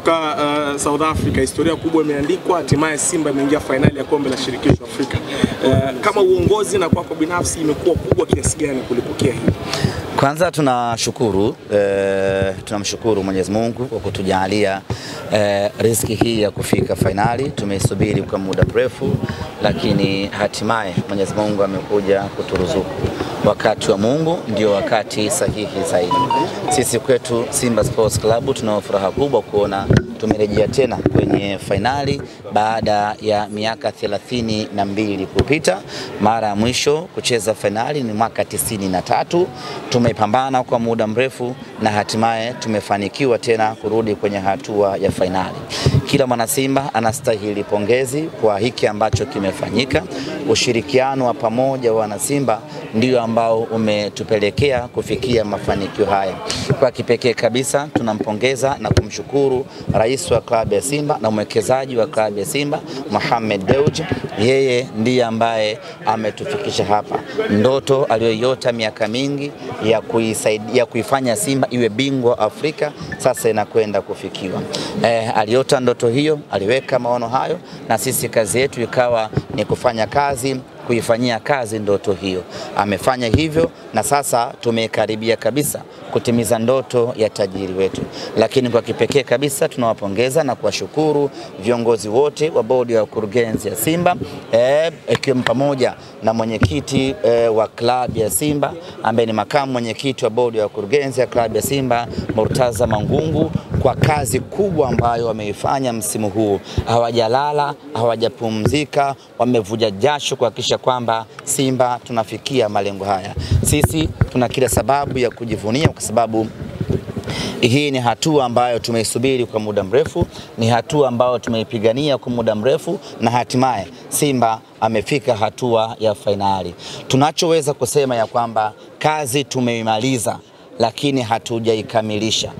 kutoka South Africa, historia kubwa imeandikwa, hatimaye Simba imeingia finali ya kombe la shirikisho Afrika. Kama uongozi na kwako binafsi imekuwa kubwa kiasi gani kulipokea hili? Kwanza tunamshukuru Mwenyezi Mungu kwa kutujalia riziki hii ya kufika finali. Tumeisubiri kwa muda mrefu, lakini hatimaye Mwenyezi Mungu amekuja kuturuzuku. Wakati wa Mungu ndio wakati sahihi zaidi. Sisi kwetu Simba Sports Club tuna furaha kubwa kuona tumerejea tena kwenye finali baada ya miaka 32 kupita. Mara ya mwisho kucheza finali ni mwaka 93. Tumepambana kwa muda mrefu na hatimaye tumefanikiwa tena kurudi kwenye hatua ya finali. Kila mwana Simba anastahili pongezi kwa hiki ambacho kimefanyika. Ushirikiano wa pamoja wa wana Simba ndio ambao umetupelekea kufikia mafanikio haya. Kwa kipekee kabisa tunampongeza na kumshukuru rais wa klabu ya Simba na mwekezaji wa klabu ya Simba Mohamed Dewji. Yeye ndiye ambaye ametufikisha hapa. Ndoto aliyoiota miaka mingi ya kuifanya Simba iwe bingwa Afrika sasa inakwenda kufikiwa. Aliota ndoto hiyo, aliweka maono hayo, na sisi kazi yetu ikawa ni kufanya kazi, kuifanyia kazi ndoto hiyo. Amefanya hivyo na sasa tumekaribia kabisa kutimiza ndoto ya tajiri wetu. Lakini kwa kipekee kabisa tunawapongeza na kuwashukuru viongozi wote wa bodi ya kurugenzi ya Simba, ikiwa pamoja na mwenyekiti wa klabu ya Simba ambaye ni makamu mwenyekiti wa bodi ya kurugenzi ya klabu ya Simba Murtaza Mangungu, kwa kazi kubwa ambayo wameifanya msimu huu. Hawajalala, hawajapumzika, wamevuja jasho kuhakikisha kwamba Simba tunafikia malengo haya. Sisi tuna kila sababu ya kujivunia kwa sababu hii ni hatua ambayo tumeisubiri kwa muda mrefu, ni hatua ambayo tumeipigania kwa muda mrefu, na hatimaye Simba amefika hatua ya finali. Tunachoweza kusema ya kwamba kazi tumeimaliza, lakini hatujaikamilisha.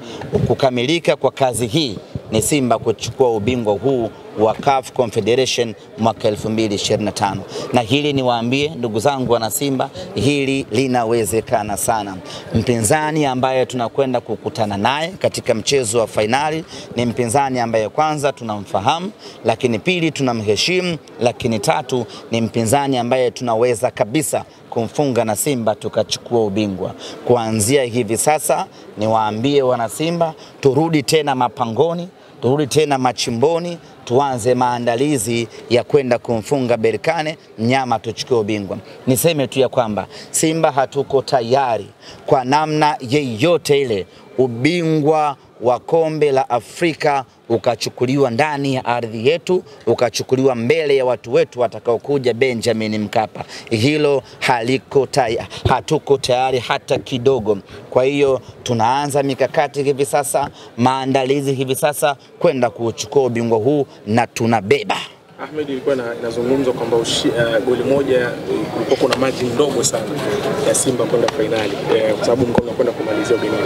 Kukamilika kwa kazi hii ni Simba kuchukua ubingwa huu wa CAF Confederation mwaka 2025. Na hili niwaambie ndugu zangu wana Simba, hili linawezekana sana. Mpinzani ambaye tunakwenda kukutana naye katika mchezo wa finali ni mpinzani ambaye kwanza tunamfahamu, lakini pili tunamheshimu, lakini tatu ni mpinzani ambaye tunaweza kabisa kumfunga na Simba tukachukua ubingwa. Kuanzia hivi sasa niwaambie wana Simba, turudi tena mapangoni, turudi tena machimboni, tuanze maandalizi ya kwenda kumfunga Berkane mnyama tuchukue ubingwa. Niseme tu ya kwamba Simba hatuko tayari kwa namna yeyote ile ubingwa wa kombe la Afrika ukachukuliwa ndani ya ardhi yetu, ukachukuliwa mbele ya watu wetu watakaokuja Benjamin Mkapa. Hilo hatuko tayari hata kidogo. Kwa hiyo tunaanza mikakati hivi sasa, maandalizi hivi sasa kwenda kuchukua ubingwa huu na tunabeba. Ahmed, ilikuwa inazungumzwa kwamba goli moja kulikuwa kuna margin ndogo sana ya Simba kwenda finali kwa sababu mko mnakwenda kumalizia ugenini.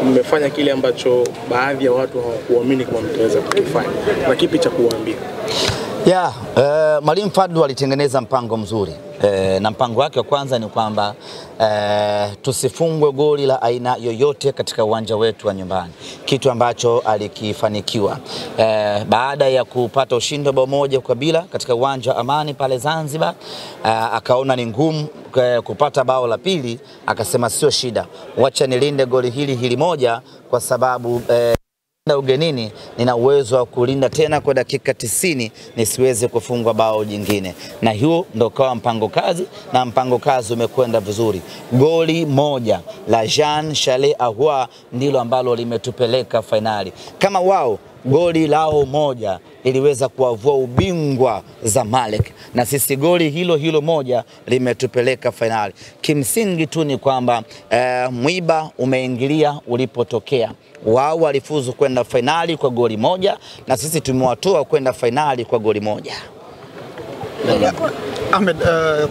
Mmefanya kile ambacho baadhi ya watu hawakuamini kama mtaweza kufanya. Na kipi cha kuwaambia? Mwalimu Fadlu alitengeneza mpango mzuri. Na mpango wake wa kwanza ni kwamba tusifungwe goli la aina yoyote katika uwanja wetu wa nyumbani, kitu ambacho alikifanikiwa. Baada ya kupata ushindi wa bao moja kwa bila katika uwanja wa Amani pale Zanzibar, akaona ni ngumu kupata bao la pili, akasema sio shida, wacha nilinde goli hili moja kwa sababu ugenini nina uwezo wa kulinda tena kwa dakika 90 nisiweze kufungwa bao jingine. Na hiyo ndio kwa mpango kazi, na mpango kazi umekwenda vizuri. Goli moja la Jean Charles Ahoua ndilo ambalo limetupeleka finali. Kama wao goli lao moja iliweza kuavua ubingwa Zamalek, na sisi goli hilo moja limetupeleka finali. Kimsingi tu ni kwamba mwiba umeingilia ulipotokea. Wao walifuzu kwenda finali kwa goli moja na sisi tumewatoa kwenda finali kwa goli moja. Ahmed,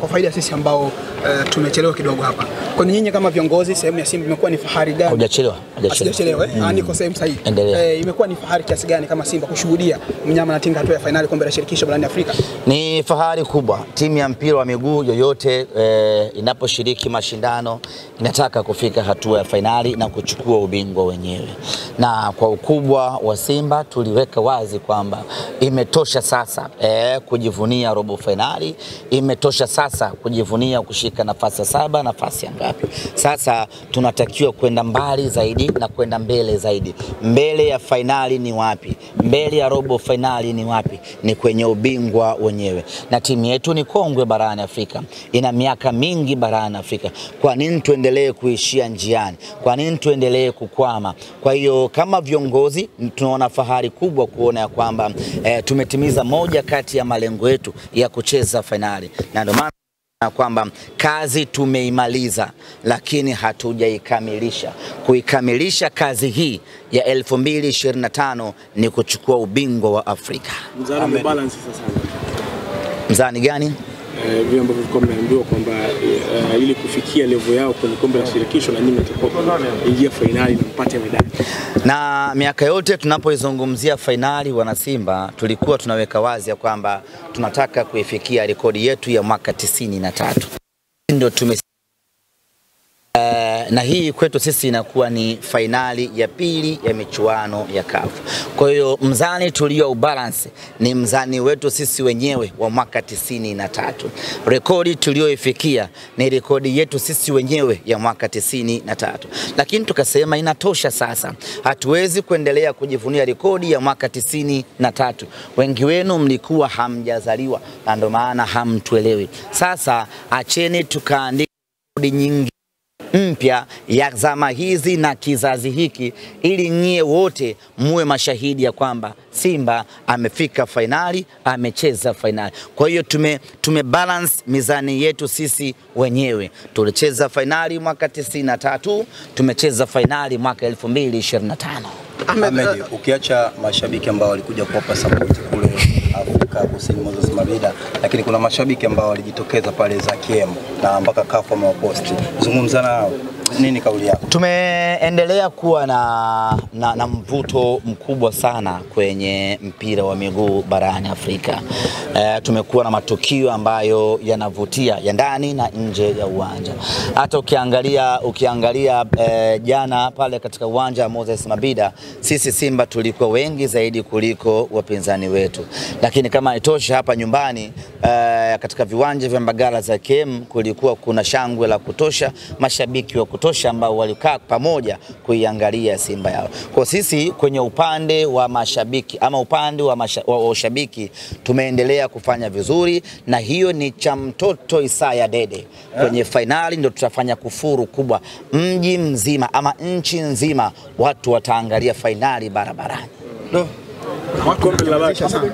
kwa faida sisi ambao tumechelewa kidogo hapa, kwa nyinyi kama viongozi, sehemu ya Simba imekuwa ni fahari gani? Hujachelewa. Niko sehemu sahihi. Imekuwa ni fahari kiasi gani kama Simba kushuhudia mnyama anatinga hatua ya finali kombe la shirikisho barani Afrika? Ni fahari kubwa. Timu ya mpira wa miguu yoyote inaposhiriki mashindano inataka kufika hatua ya finali na kuchukua ubingwa wenyewe. Na kwa ukubwa wa Simba tuliweka wazi kwamba imetosha sasa kujivunia robo finali, imetosha sasa kujivunia kushika nafasi ya 7, nafasi ya ngapi. Sasa tunatakiwa kwenda mbali zaidi na kwenda mbele zaidi. Mbele ya finali ni wapi? Mbele ya robo finali ni wapi? Ni kwenye ubingwa wenyewe. Na timu yetu ni kongwe barani Afrika, ina miaka mingi barani Afrika. Kwa nini tuendelee kuishia njiani? Kwa nini tuendelee kukwama? Kwa hiyo kama viongozi tunaona fahari kubwa kuona ya kwamba tumetimiza moja kati ya malengo yetu ya kucheza finali. Na ndio maana kwamba kazi tumeimaliza, lakini hatujaikamilisha. Kuikamilisha kazi hii ya 2025 ni kuchukua ubingwa wa Afrika. Mzani balance sasa. Mzani gani? Vile ambavyo mmeambiwa kwamba ili kufikia level yao kwenye kombe la shirikisho na nyinyi mtakuwa kuingia finali na mpate medali. Na miaka yote tunapoizungumzia finali, wana Simba tulikuwa tunaweka wazi ya kwamba tunataka kuifikia rekodi yetu ya mwaka 93. Ndio na hii kwetu sisi inakuwa ni finali ya pili ya michuano ya CAF. Kwa hiyo mzani tulio ubalance ni mzani wetu sisi wenyewe wa mwaka 93. Rekodi tulioifikia ni rekodi yetu sisi wenyewe ya mwaka 93. Lakini tukasema inatosha sasa. Hatuwezi kuendelea kujivunia rekodi ya mwaka 93. Wengi wenu mlikuwa hamjazaliwa na ndio maana hamtuelewi. Sasa acheni tukaandika rekodi nyingi mpya ya zama hizi na kizazi hiki, ili nyie wote muwe mashahidi ya kwamba Simba amefika finali, amecheza finali. Kwa hiyo tume balance mizani yetu sisi wenyewe. Tulicheza finali mwaka 93, tumecheza finali mwaka 2025. Ahmed, ukiacha mashabiki ambao walikuja kuwapa support kule Afrika Kusini Moses Mabida, lakini kuna mashabiki ambao walijitokeza pale za KM na mpaka CAF wamewaposti. Zungumza nao. Nini kauli yako? Tumeendelea kuwa na mvuto mkubwa sana kwenye mpira wa miguu barani Afrika. Tumekuwa na matukio ambayo yanavutia ya ndani na nje ya uwanja. Hata ukiangalia jana pale katika uwanja wa Moses Mabida, sisi Simba tulikuwa wengi zaidi kuliko wapinzani wetu. Lakini kama itosha hapa nyumbani katika viwanja vya Mbagala za KM kulikuwa kuna shangwe la kutosha, mashabiki wa kutosha ambao walikaa pamoja kuiangalia Simba yao. Kwa sisi kwenye upande wa mashabiki ama upande wa ushabiki tumeendelea kufanya vizuri, na hiyo ni cha mtoto Isaya Dede. Kwenye finali ndio tutafanya kufuru kubwa. Mji mzima ama nchi nzima watu wataangalia finali barabarani. Kombe la Basha sana.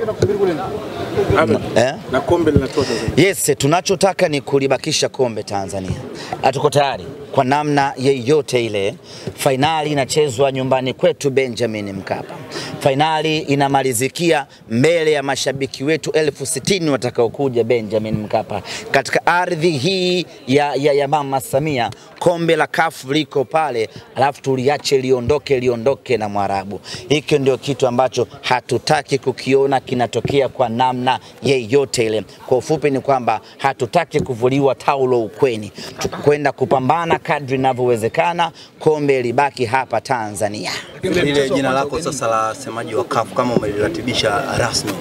Na kombe linatoka Tanzania. Yes, tunachotaka ni kulibakisha kombe Tanzania. Hatuko tayari kwa namna yeyote ile. Finali inachezwa nyumbani kwetu Benjamin Mkapa. Finali inamalizikia mbele ya mashabiki wetu 60,000 watakaokuja Benjamin Mkapa. Katika ardhi hii ya Mama Samia, kombe la CAF liko pale, alafu tuliache liondoke na Mwarabu. Hiki ndio kitu ambacho hatutaki kukiona kinatokea kwa namna yeyote ile. Kwa ufupi ni kwamba hatutaki kuvuliwa taulo ukweni. Tukwenda kupambana kadri inavyowezekana, kombe libaki hapa Tanzania. Ile jina lako sasa la semaji wa CAF kama umeliratibisha rasmi.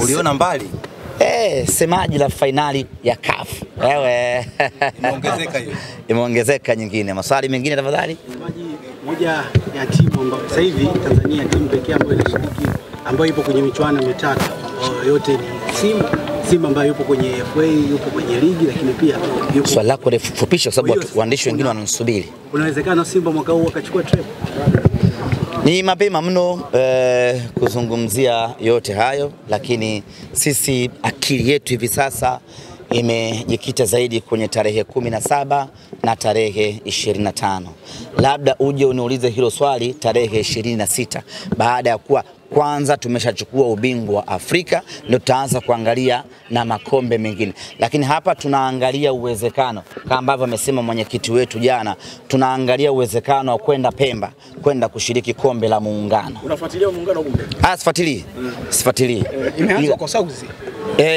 Uliona mbali? Semaji la finali ya CAF. Imeongezeka hiyo. Imeongezeka nyingine. Maswali mengine tafadhali. Moja ya timu ambayo sasa hivi Tanzania timu pekee ambayo inashiriki ambayo ipo kwenye michuano mitatu yote ni Simba ambayo yupo kwenye FA, yupo kwenye ligi, lakini pia yupo. Swali lako refupisha kwa sababu waandishi wengine wanasubiri. Unawezekana Simba mwaka huu akachukua treble? Ni mapema mno kuzungumzia yote hayo, lakini sisi akili yetu hivi sasa imejikita zaidi kwenye tarehe 17 na tarehe 25. Labda uje uniulize hilo swali tarehe 26 baada ya kuwa kwanza tumeshachukua ubingwa wa Afrika, ndio tutaanza kuangalia na makombe mengine. Lakini hapa tunaangalia uwezekano kama ambavyo amesema mwenyekiti wetu jana, tunaangalia uwezekano wa kwenda Pemba, kwenda kushiriki kombe la Muungano. Unafuatilia Muungano kumbe? Sifuatilii. Sifuatilii. Imeanza kwa South.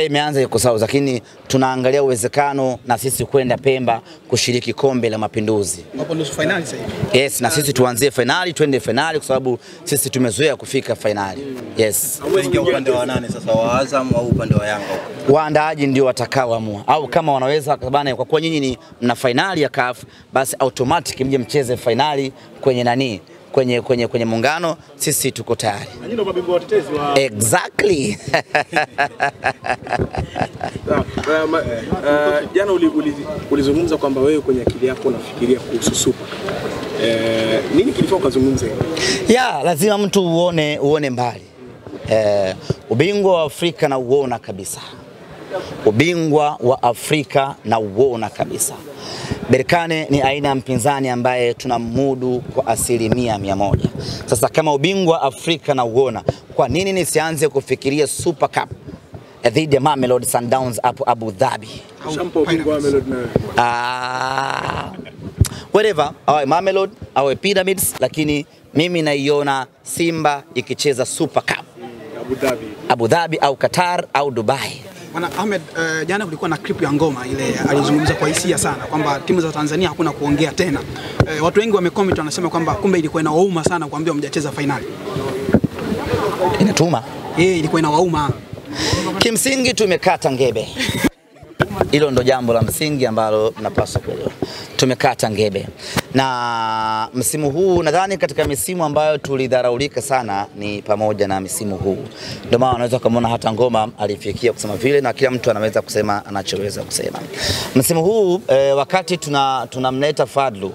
Imeanza iko sawa, lakini tunaangalia uwezekano na sisi kwenda Pemba kushiriki kombe la Mapinduzi. Hapo ndio finali sasa hivi. Yes, na sisi tuanzie finali, twende finali kwa sababu sisi tumezoea kufika finali. Yes. Upande wa nani sasa, wa Azam au upande wa Yanga? Waandaaji ndio watakaoamua, au kama wanaweza bana, kwa kuwa nyinyi ni mna finali ya CAF, basi automatic mje mcheze finali kwenye nani, kwenye Muungano, sisi tuko tayari. Nyinyi ndio mabingwa watetezi wa Exactly. Jana ulizungumza kwamba wewe kwenye akili yako unafikiria kuhusu Super. Nini kilifanya ukazungumza hivyo? Lazima mtu uone mbali. Ubingwa wa Afrika na uona kabisa. Ubingwa wa Afrika na uona kabisa. Berkane ni aina ya mpinzani ambaye tunamudu kwa 100%. Sasa kama ubingwa wa Afrika na uona, kwa nini nisianze kufikiria Super Cup dhidi ya Mamelodi Sundowns hapo Abu Dhabi? Shampo ubingwa wa Mamelodi na whatever, awe Mamelodi, awe Pyramids, lakini mimi naiona Simba ikicheza Super Cup Abu Dhabi au Qatar au Dubai. Bwana Ahmed, jana kulikuwa na clip ya Ngoma ile alizungumza kwa hisia sana kwamba timu za Tanzania hakuna kuongea tena. Watu wengi wamecomment wanasema kwamba kumbe ilikuwa inawauma sana kuambia mjacheza finali. Inatuma? Ilikuwa inawauma. Kimsingi tumekata ngebe. Hilo ndo jambo la msingi ambalo tunapaswa kuelewa. Tumekata ngebe. Na msimu huu nadhani katika misimu ambayo tulidharaulika sana ni pamoja na misimu huu. Ndio maana unaweza kumuona hata Ngoma alifikia kusema vile, na kila mtu anaweza kusema anachoweza kusema. Msimu huu wakati tunamleta Fadlu,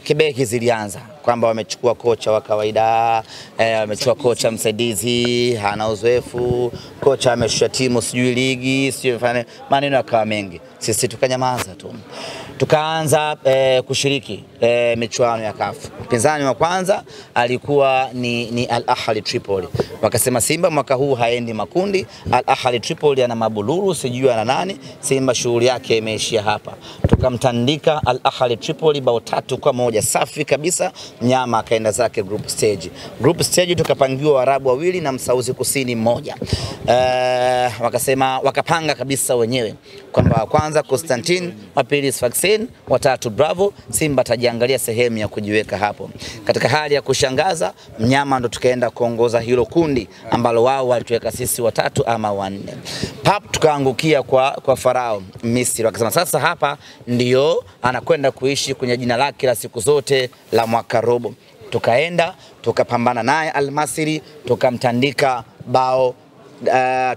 kibeki zilianza kwamba wamechukua kocha wa kawaida, wamechukua kocha msaidizi, hana uzoefu, kocha ameshusha timu sijui ligi, sijui maneno yakawa mengi. Sisi tukanyamaza tu. Tukaanza kushiriki michuano ya CAF. Mpinzani wa kwanza alikuwa ni Al Ahly Tripoli. Wakasema Simba mwaka huu haendi makundi, Al Ahly Tripoli ana mabululu sijui ana nani, Simba shughuli yake imeishia hapa. Tukamtandika Al Ahly Tripoli bao 3-1 safi kabisa, nyama akaenda zake group stage. Group stage tukapangiwa Waarabu wawili na Msauzi Kusini mmoja. Wakapanga kabisa wenyewe kwamba kwanza Constantine, wa pili Sfaxien, wa tatu Bravo, Simba tajiangalia sehemu ya kujiweka hapo. Katika hali ya kushangaza, mnyama ndo tukaenda kuongoza hilo kundi ambalo wao walituweka sisi watatu ama wanne. Pap tukaangukia kwa Farao Misri. Wakasema sasa hapa ndio anakwenda kuishi kwenye jina lake la siku zote la mwaka robo. Tukaenda tukapambana naye Al Masry, tukamtandika bao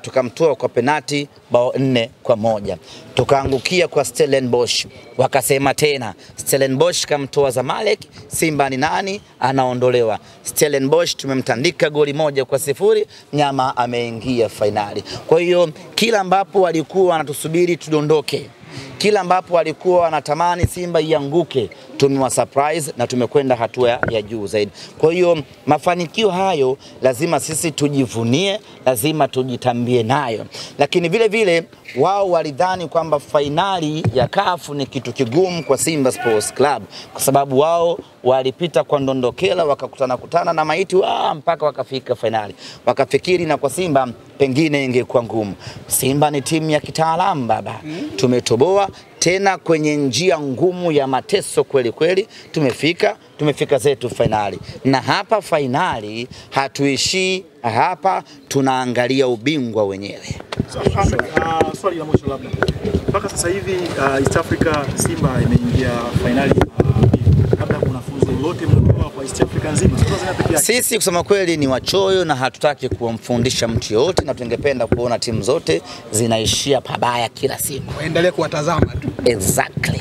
tukamtoa kwa penati bao 4-1. Tukaangukia kwa Stellenbosch. Wakasema tena Stellenbosch kamtoa Zamalek, Simba ni nani anaondolewa. Stellenbosch tumemtandika goli 1-0, nyama ameingia finali. Kwa hiyo kila ambapo walikuwa wanatusubiri tudondoke, kila ambapo walikuwa wanatamani Simba ianguke, tumewa surprise na tumekwenda hatua ya juu zaidi. Kwa hiyo mafanikio hayo lazima sisi tujivunie, lazima tujitambie nayo. Lakini vile vile wao walidhani kwamba finali ya CAF ni kitu kigumu kwa Simba Sports Club, kwa sababu wao walipita kwa ndondokela wakakutana na maiti mpaka wakafika finali. Wakafikiri na kwa Simba pengine ingekuwa ngumu. Simba ni timu ya kitaalamu baba. Tumetoboa tena kwenye njia ngumu ya mateso kweli, tumefika zetu finali. Na hapa finali hatuishii hapa, tunaangalia ubingwa wenyewe. Swali la mwisho labda. Mpaka sasa hivi East Africa Simba imeingia finali, labda kuna funzo lolote mlikuwa kwa East Africa nzima? Sisi kusema kweli ni wachoyo na hatutaki kumfundisha mtu yote, na tungependa kuona timu zote zinaishia pabaya kila siku. Waendelee kuwatazama tu. Exactly.